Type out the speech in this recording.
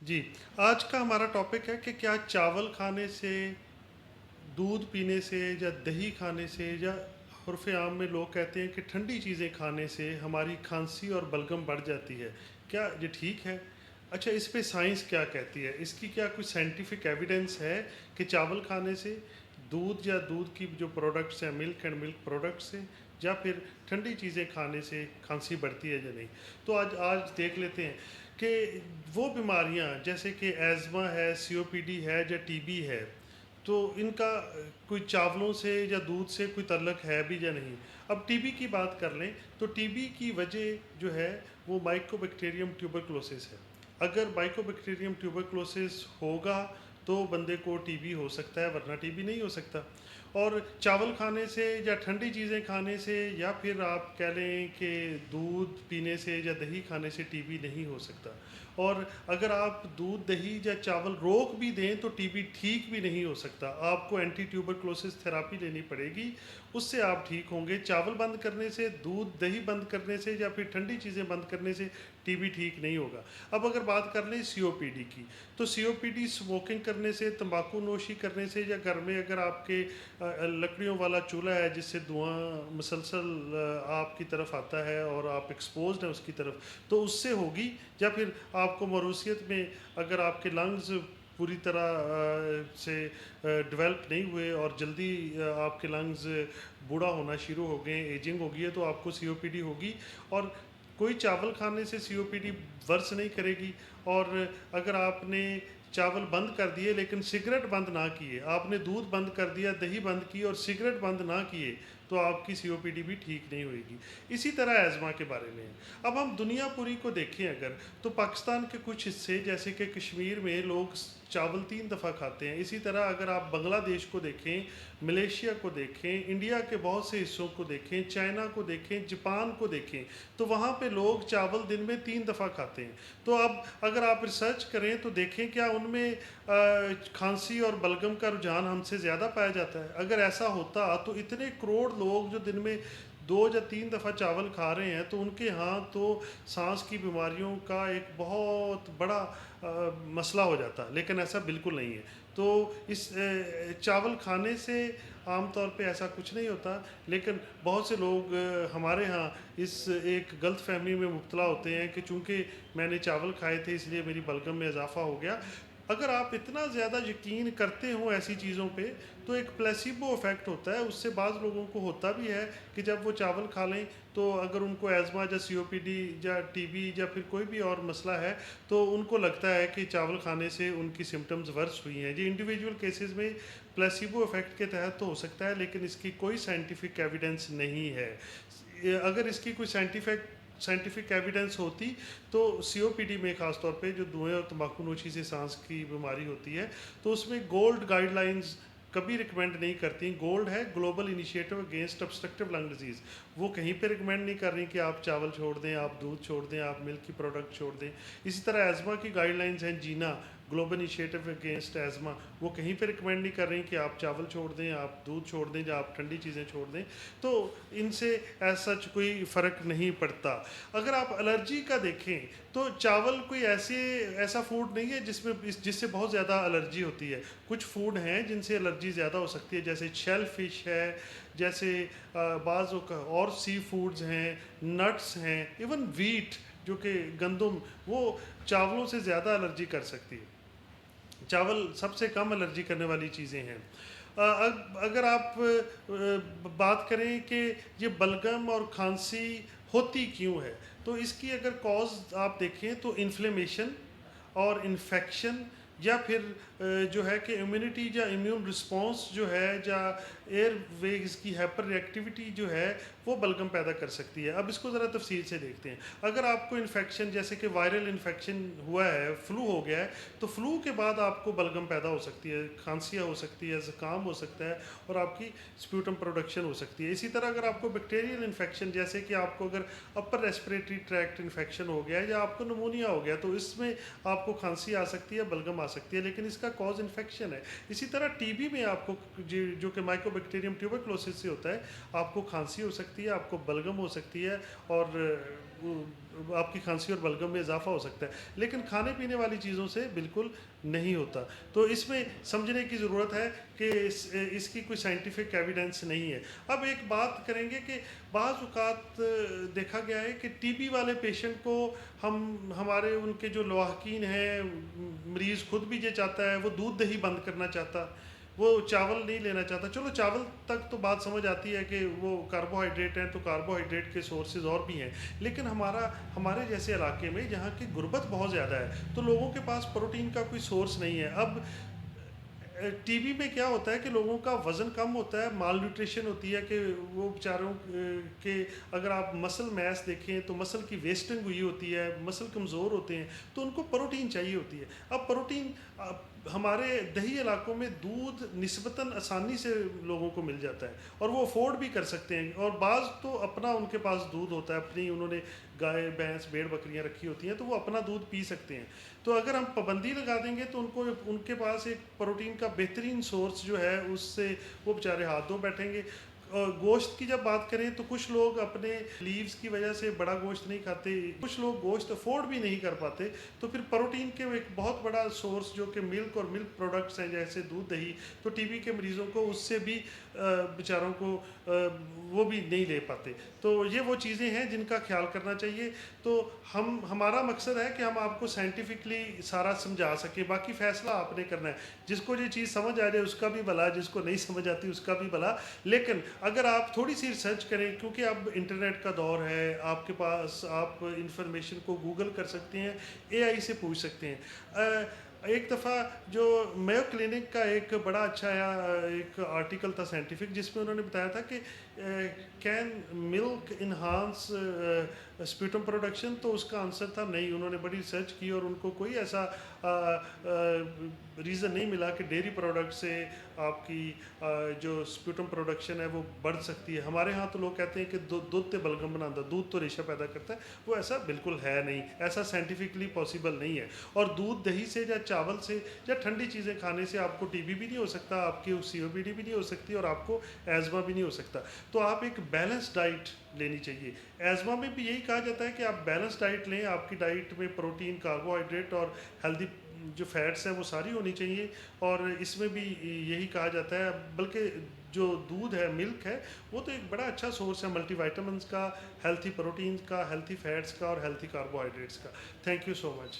جی، آج کا ہمارا ٹاپک ہے کہ کیا چاول کھانے سے، دودھ پینے سے یا دہی کھانے سے یا عرف عام میں لوگ کہتے ہیں کہ ٹھنڈی چیزیں کھانے سے ہماری کھانسی اور بلغم بڑھ جاتی ہے، کیا یہ ٹھیک ہے؟ اچھا، اس پہ سائنس کیا کہتی ہے؟ اس کی کیا کوئی سائنٹیفک ایویڈنس ہے کہ چاول کھانے سے، دودھ یا دودھ کی جو پروڈکٹس ہیں، ملک اینڈ ملک پروڈکٹس سے، یا پھر ٹھنڈی چیزیں کھانے سے کھانسی بڑھتی ہے یا نہیں؟ تو آج دیکھ لیتے ہیں کہ وہ بیماریاں جیسے کہ ایزما ہے، سی او پی ڈی ہے یا ٹی بی ہے، تو ان کا کوئی چاولوں سے یا دودھ سے کوئی تعلق ہے بھی یا نہیں؟ اب ٹی بی کی بات کر لیں تو ٹی بی کی وجہ جو ہے وہ مائکو بیکٹیریم ٹیوبرکلوسس ہے۔ اگر مائکو بیکٹیریم ٹیوبرکلوسس ہوگا تو بندے کو ٹی بی ہو سکتا ہے، ورنہ ٹی بی نہیں ہو سکتا۔ اور چاول کھانے سے یا ٹھنڈی چیزیں کھانے سے یا پھر آپ کہہ لیں کہ دودھ پینے سے یا دہی کھانے سے ٹی بی نہیں ہو سکتا۔ اور اگر آپ دودھ، دہی یا چاول روک بھی دیں تو ٹی بی ٹھیک بھی نہیں ہو سکتا، آپ کو اینٹی ٹیوبرکلوسس تھراپی لینی پڑے گی، اس سے آپ ٹھیک ہوں گے۔ چاول بند کرنے سے، دودھ دہی بند کرنے سے یا پھر ٹھنڈی چیزیں بند کرنے سے ٹی بی ٹھیک نہیں ہوگا۔ اب اگر بات کر لیں سی او پی ڈی کی، تو سی او پی ڈی اسموکنگ کرنے سے، تمباکو نوشی کرنے سے، یا گھر میں اگر آپ کے لکڑیوں والا چولہا ہے جس سے دھواں مسلسل آپ کی طرف آتا ہے اور آپ ایکسپوزڈ ہیں اس کی طرف، تو اس سے ہوگی۔ یا پھر آپ کو موروثیت میں اگر آپ کے لنگز پوری طرح سے ڈیولپ نہیں ہوئے اور جلدی آپ کے لنگز بوڑھا ہونا شروع ہو گئے، ایجنگ ہو گئی ہے، تو آپ کو سی او پی ڈی ہوگی۔ اور کوئی چاول کھانے سے سی او پی ڈی ورس نہیں کرے گی۔ اور اگر آپ نے چاول بند کر دیے لیکن سگریٹ بند نہ کیے، آپ نے دودھ بند کر دیا، دہی بند کی اور سگریٹ بند نہ کیے، تو آپ کی سی او پی ڈی بھی ٹھیک نہیں ہوئے گی۔ اسی طرح ایزما کے بارے میں ہے۔ اب ہم دنیا پوری کو دیکھیں اگر، تو پاکستان کے کچھ حصے جیسے کہ کشمیر میں لوگ چاول 3 دفعہ کھاتے ہیں۔ اسی طرح اگر آپ بنگلہ دیش کو دیکھیں، ملیشیا کو دیکھیں، انڈیا کے بہت سے حصوں کو دیکھیں، چائنا کو دیکھیں، جاپان کو دیکھیں، تو وہاں پہ لوگ چاول دن میں 3 دفعہ کھاتے ہیں۔ تو اب اگر آپ ریسرچ کریں تو دیکھیں کیا ان میں کھانسی اور بلغم کا رجحان ہم سے زیادہ پایا جاتا ہے؟ اگر ایسا ہوتا تو اتنے کروڑ لوگ جو دن میں 2 یا 3 دفعہ چاول کھا رہے ہیں، تو ان کے ہاں تو سانس کی بیماریوں کا ایک بہت بڑا مسئلہ ہو جاتا، لیکن ایسا بالکل نہیں ہے۔ تو اس چاول کھانے سے عام طور پہ ایسا کچھ نہیں ہوتا، لیکن بہت سے لوگ ہمارے ہاں اس ایک غلط فہمی میں مبتلا ہوتے ہیں کہ چونکہ میں نے چاول کھائے تھے اس لیے میری بلغم میں اضافہ ہو گیا۔ اگر آپ اتنا زیادہ یقین کرتے ہوں ایسی چیزوں پہ، تو ایک پلیسیبو افیکٹ ہوتا ہے، اس سے بعض لوگوں کو ہوتا بھی ہے کہ جب وہ چاول کھا لیں تو اگر ان کو ایزما یا سی او پی ڈی یا ٹی بی یا پھر کوئی بھی اور مسئلہ ہے، تو ان کو لگتا ہے کہ چاول کھانے سے ان کی سمٹمز ورس ہوئی ہیں۔ یہ انڈیویجول کیسز میں پلیسیبو افیکٹ کے تحت تو ہو سکتا ہے، لیکن اس کی کوئی سائنٹیفک ایویڈنس نہیں ہے۔ اگر اس کی کوئی سائنٹیفک ایویڈنس ہوتی تو سی او پی ڈی میں خاص طور پہ جو دھوئیں اور تمباکو نوشی سے سانس کی بیماری ہوتی ہے، تو اس میں گولڈ گائیڈ لائنز کبھی ریکمینڈ نہیں کرتی۔ گولڈ ہے global initiative against obstructive lung disease, وہ کہیں پہ ریکمینڈ نہیں کر رہی کہ آپ چاول چھوڑ دیں، آپ دودھ چھوڑ دیں، آپ ملک کی پروڈکٹ چھوڑ دیں۔ اسی طرح ایزما کی گائیڈ لائنز ہیں جینا، گلوبل انیشیٹو اگینسٹ ایزما، وہ کہیں پہ ریکمینڈ نہیں کر رہی کہ آپ چاول چھوڑ دیں، آپ دودھ چھوڑ دیں یا آپ ٹھنڈی چیزیں چھوڑ دیں۔ تو ان سے ایز سچ کوئی فرق نہیں پڑتا۔ اگر آپ الرجی کا دیکھیں تو چاول کوئی ایسا فوڈ نہیں ہے جس سے بہت زیادہ الرجی ہوتی ہے۔ کچھ فوڈ ہیں جن سے الرجی زیادہ ہو سکتی ہے، جیسے شیل فش ہے، جیسے بعض اور سی فوڈز ہیں، نٹس ہیں، ایون ویٹ جو کہ گندم، وہ چاولوں سے زیادہ الرجی کر سکتی ہے۔ چاول سب سے کم الرجی کرنے والی چیزیں ہیں۔ اگر آپ بات کریں کہ یہ بلغم اور کھانسی ہوتی کیوں ہے، تو اس کی اگر کاز آپ دیکھیں تو انفلیمیشن اور انفیکشن، یا پھر جو ہے کہ امیونٹی یا امیون رسپانس جو ہے، یا ایئر ویز کی ہائپر ریئیکٹیویٹی جو ہے، وہ بلغم پیدا کر سکتی ہے۔ اب اس کو ذرا تفصیل سے دیکھتے ہیں۔ اگر آپ کو انفیکشن جیسے کہ وائرل انفیکشن ہوا ہے، فلو ہو گیا ہے، تو فلو کے بعد آپ کو بلغم پیدا ہو سکتی ہے، کھانسیاں ہو سکتی ہے، زکام ہو سکتا ہے، اور آپ کی سپیوٹم پروڈکشن ہو سکتی ہے۔ اسی طرح اگر آپ کو بیکٹیریل انفیکشن جیسے کہ آپ کو اگر اپر ریسپریٹری ٹریکٹ انفیکشن ہو گیا ہے یا آپ کو نمونیا ہو گیا، تو اس میں آپ کو کھانسی آ سکتی ہے، بلغم آ سکتی ہے، لیکن اس کا کاز انفیکشن ہے۔ اسی طرح ٹی بی میں آپ کو جو کہ مائکو بیکٹیریم ٹیوبرکلوسس سے ہوتا ہے، آپ کو کھانسی ہو سکتی ہے، آپ کو بلغم ہو سکتی ہے، اور آپ کی کھانسی اور بلغم میں اضافہ ہو سکتا ہے، لیکن کھانے پینے والی چیزوں سے بالکل نہیں ہوتا. تو اس میں سمجھنے کی ضرورت ہے کہ اس کی کوئی سائنٹیفک ایویڈنس نہیں ہے. اب ایک بات کریں گے کہ بعض اوقات دیکھا گیا ہے کہ ٹی بی والے پیشنٹ کو ہمارے ان کے جو لواحقین ہیں، مریض خود بھی یہ چاہتا ہے، وہ دودھ دہی بند کرنا چاہتا، وہ چاول نہیں لینا چاہتا. چلو چاول تک تو بات سمجھ آتی ہے کہ وہ کاربوہائیڈریٹ ہیں، تو کاربوہائیڈریٹ کے سورسز اور بھی ہیں، لیکن ہمارے جیسے علاقے میں جہاں کی غربت بہت زیادہ ہے تو لوگوں کے پاس پروٹین کا کوئی سورس نہیں ہے. اب ٹی بی میں کیا ہوتا ہے کہ لوگوں کا وزن کم ہوتا ہے، مال نیوٹریشن ہوتی ہے کہ وہ بیچاروں کے اگر آپ مسل میس دیکھیں تو مسل کی ویسٹنگ ہوئی ہوتی ہے، مسل کمزور ہوتے ہیں، تو ان کو پروٹین چاہیے ہوتی ہے. اب پروٹین ہمارے دیہی علاقوں میں دودھ نسبتاً آسانی سے لوگوں کو مل جاتا ہے اور وہ افورڈ بھی کر سکتے ہیں، اور بعض تو اپنا ان کے پاس دودھ ہوتا ہے، اپنی انہوں نے گائے بھینس بھیڑ بکریاں رکھی ہوتی ہیں تو وہ اپنا دودھ پی سکتے ہیں. تو اگر ہم پابندی لگا دیں گے تو ان کے پاس ایک پروٹین کا بہترین سورس جو ہے اس سے وہ بیچارے ہاتھ دھو بیٹھیں گے. اور گوشت کی جب بات کریں تو کچھ لوگ اپنے لیوز کی وجہ سے بڑا گوشت نہیں کھاتے، کچھ لوگ گوشت افورڈ بھی نہیں کر پاتے، تو پھر پروٹین کے ایک بہت بڑا سورس جو کہ ملک اور ملک پروڈکٹس ہیں جیسے دودھ دہی، تو ٹی بی کے مریضوں کو اس سے بھی بیچاروں کو وہ بھی نہیں لے پاتے. تو یہ وہ چیزیں ہیں جن کا خیال کرنا چاہیے. تو ہمارا مقصد ہے کہ ہم آپ کو سائنٹیفکلی سارا سمجھا سکیں، باقی فیصلہ آپ نے کرنا ہے. جس کو یہ چیز سمجھ آ جائے اس کا بھی بھلا، جس کو نہیں سمجھ آتی اس کا بھی بھلا. لیکن اگر آپ تھوڑی سی ریسرچ کریں، کیونکہ اب انٹرنیٹ کا دور ہے، آپ کے پاس آپ انفارمیشن کو گوگل کر سکتے ہیں، اے آئی سے پوچھ سکتے ہیں. ایک دفعہ جو میو کلینک کا ایک بڑا اچھا ایک آرٹیکل تھا سائنٹیفک، جس میں انہوں نے بتایا تھا کہ کین ملک انہانس اسپیوٹم پروڈکشن، تو اس کا آنسر تھا نہیں. انہوں نے بڑی ریسرچ کی اور ان کو کوئی ایسا ریزن نہیں ملا کہ ڈیری پروڈکٹ سے آپ کی جو اسپیوٹم پروڈکشن ہے وہ بڑھ سکتی ہے. ہمارے ہاں تو لوگ کہتے ہیں کہ دودھ تے بلغم بناتا، دودھ تو ریشہ پیدا کرتا ہے، وہ ایسا بالکل ہے نہیں، ایسا سائنٹیفکلی پاسبل نہیں ہے. اور دودھ دہی سے یا چاول سے یا ٹھنڈی چیزیں کھانے سے آپ کو ٹی بی بھی نہیں ہو سکتا، آپ کی سی او پی ڈی بھی نہیں ہو سکتی، اور آپ کو ایزما بھی نہیں ہو سکتا. تو آپ ایک بیلنس ڈائٹ لینی چاہیے. ایزما میں بھی یہی کہا جاتا ہے کہ آپ بیلنس ڈائٹ لیں، آپ کی ڈائٹ میں پروٹین، کاربوہائیڈریٹ اور ہیلدی جو فیٹس ہیں وہ ساری ہونی چاہیے. اور اس میں بھی یہی کہا جاتا ہے، بلکہ جو دودھ ہے، ملک ہے، وہ تو ایک بڑا اچھا سورس ہے ملٹی وائٹامنس کا، ہیلتھی پروٹین کا، ہیلتھی فیٹس کا اور ہیلتھی کاربوہائیڈریٹس کا. Thank you so much.